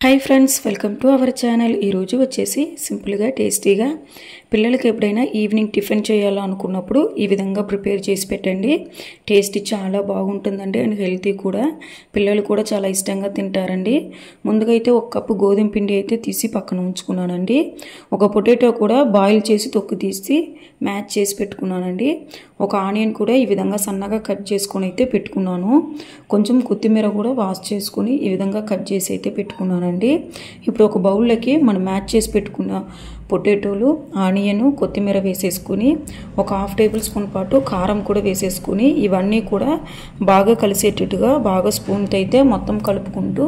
Hi friends, welcome to our channel. ఈరోజు వచ్చేసి సింపుల్గా టేస్టీగా పిల్లలకి ఎప్పుడైనా ఈవినింగ్ టిఫిన్ చేయాలనుకున్నప్పుడు ఈ విధంగా ప్రిపేర్ చేసి పెట్టండి. టేస్ట్ చాలా బాగుంటుందండి అండ్ హెల్తీ కూడా. పిల్లలు కూడా చాలా ఇష్టంగా తింటారండి. ముందుగా అయితే ఒక కప్పు గోధుమ పిండి అయితే తీసి పక్కన ఉంచుకున్నానండి. ఒక పొటాటో కూడా బాయిల్ చేసి తొక్కు తీసి మ్యాచ్ చేసి పెట్టుకున్నానండి. ఒక ఆనియన్ కూడా ఈ విధంగా సన్నగా కట్ చేసుకొని అయితే పెట్టుకున్నాను. కొంచెం కొత్తిమీర కూడా వాష్ చేసుకొని ఈ విధంగా కట్ చేసి అయితే పెట్టుకున్నానండి. ఇప్పుడు ఒక బౌల్లోకి మనం మ్యాచ్ చేసి పెట్టుకున్న పొటాటోలు, ఆనియన్, కొత్తిమీర వేసేసుకుని ఒక హాఫ్ టేబుల్ స్పూన్ పాటు కారం కూడా వేసేసుకుని ఇవన్నీ కూడా బాగా కలిసేటట్టుగా బాగా స్పూన్తో అయితే మొత్తం కలుపుకుంటూ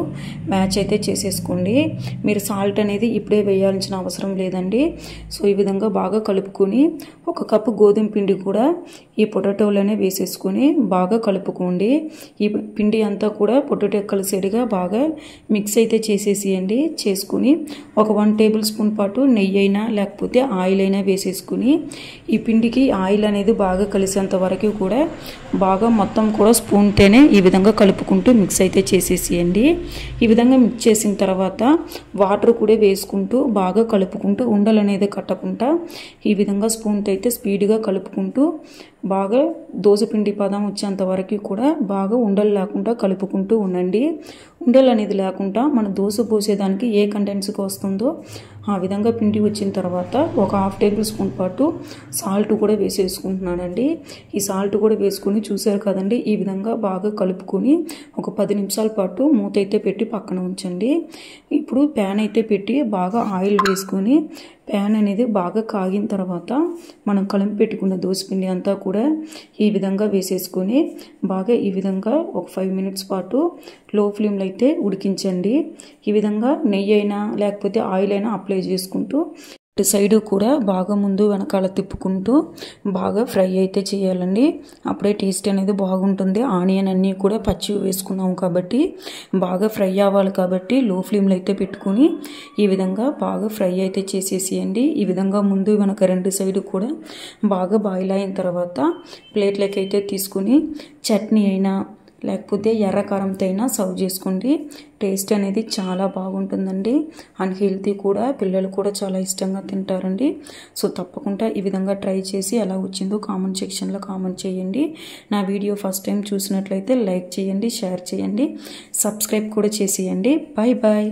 మ్యాచ్ అయితే చేసేసుకోండి. మీరు సాల్ట్ అనేది ఇప్పుడే వేయాల్సిన అవసరం లేదండి. సో ఈ విధంగా బాగా కలుపుకొని ఒక కప్పు గోధుమ పిండి కూడా ఈ పొటాటోలోనే వేసేసుకొని బాగా కలుపుకోండి. ఈ పిండి అంతా కూడా పొటాటో కలిసేట్టుగా బాగా మిక్స్ అయితే చేసేసేయండి. చేసుకుని ఒక 1 టేబుల్ స్పూన్ పాటు నెయ్యి అయినా లేకపోతే ఆయిల్ అయినా వేసేసుకుని ఈ పిండికి ఆయిల్ అనేది బాగా కలిసేంత వరకు కూడా బాగా మొత్తం కూడా స్పూన్తోనే ఈ విధంగా కలుపుకుంటూ మిక్స్ అయితే చేసేసేయండి. ఈ విధంగా మిక్స్ చేసిన తర్వాత వాటర్ కూడా వేసుకుంటూ బాగా కలుపుకుంటూ ఉండలు అనేది కట్టకుండా ఈ విధంగా స్పూన్తో అయితే స్పీడ్గా కలుపుకుంటూ బాగా దోసపిండి పదం వచ్చేంత వరకు కూడా బాగా ఉండలు లేకుండా కలుపుకుంటూ ఉండండి. ఉండలు అనేది లేకుండా మన దోశ పోసేదానికి ఏ కంటెన్స్కి వస్తుందో ఆ విధంగా పిండి వచ్చిన తర్వాత ఒక హాఫ్ టేబుల్ స్పూన్ పాటు సాల్ట్ కూడా వేసేసుకుంటున్నానండి. ఈ సాల్ట్ కూడా వేసుకుని చూసారు కదండి, ఈ విధంగా బాగా కలుపుకొని ఒక 10 నిమిషాల పాటు మూత అయితే పెట్టి పక్కన ఉంచండి. ఇప్పుడు ప్యాన్ అయితే పెట్టి బాగా ఆయిల్ వేసుకొని ప్యాన్ అనేది బాగా కాగిన తర్వాత మనం కలిపి పెట్టుకున్న దోసపిండి అంతా కూడా ఈ విధంగా వేసేసుకొని బాగా ఈ విధంగా ఒక 5 మినిట్స్ పాటు లో ఫ్లేమ్లో అయితే ఉడికించండి. ఈ విధంగా నెయ్యి అయినా లేకపోతే ఆయిల్ అయినా అప్లై చేసుకుంటూ సైడ్ కూడా బాగా ముందు వెనకాల తిప్పుకుంటూ బాగా ఫ్రై అయితే చేయాలండి. అప్పుడే టేస్ట్ అనేది బాగుంటుంది. ఆనియన్ అన్నీ కూడా పచ్చి వేసుకున్నాం కాబట్టి బాగా ఫ్రై అవ్వాలి కాబట్టి లో ఫ్లేమ్లో అయితే పెట్టుకుని ఈ విధంగా బాగా ఫ్రై అయితే చేసేసేయండి. ఈ విధంగా ముందు వెనక 2 సైడ్ కూడా బాగా బాయిల్ అయిన తర్వాత ప్లేట్లోకి అయితే తీసుకుని చట్నీ అయినా లేకపోతే ఎర్రకారంతో అయినా సర్వ్ చేసుకోండి. టేస్ట్ అనేది చాలా బాగుంటుందండి అండ్ హెల్తీ కూడా. పిల్లలు కూడా చాలా ఇష్టంగా తింటారండి. సో తప్పకుండా ఈ విధంగా ట్రై చేసి ఎలా వచ్చిందో కామెంట్ సెక్షన్లో కామెంట్ చేయండి. నా వీడియో ఫస్ట్ టైం చూసినట్లయితే లైక్ చేయండి, షేర్ చేయండి, సబ్స్క్రైబ్ కూడా చేసేయండి. Bye bye.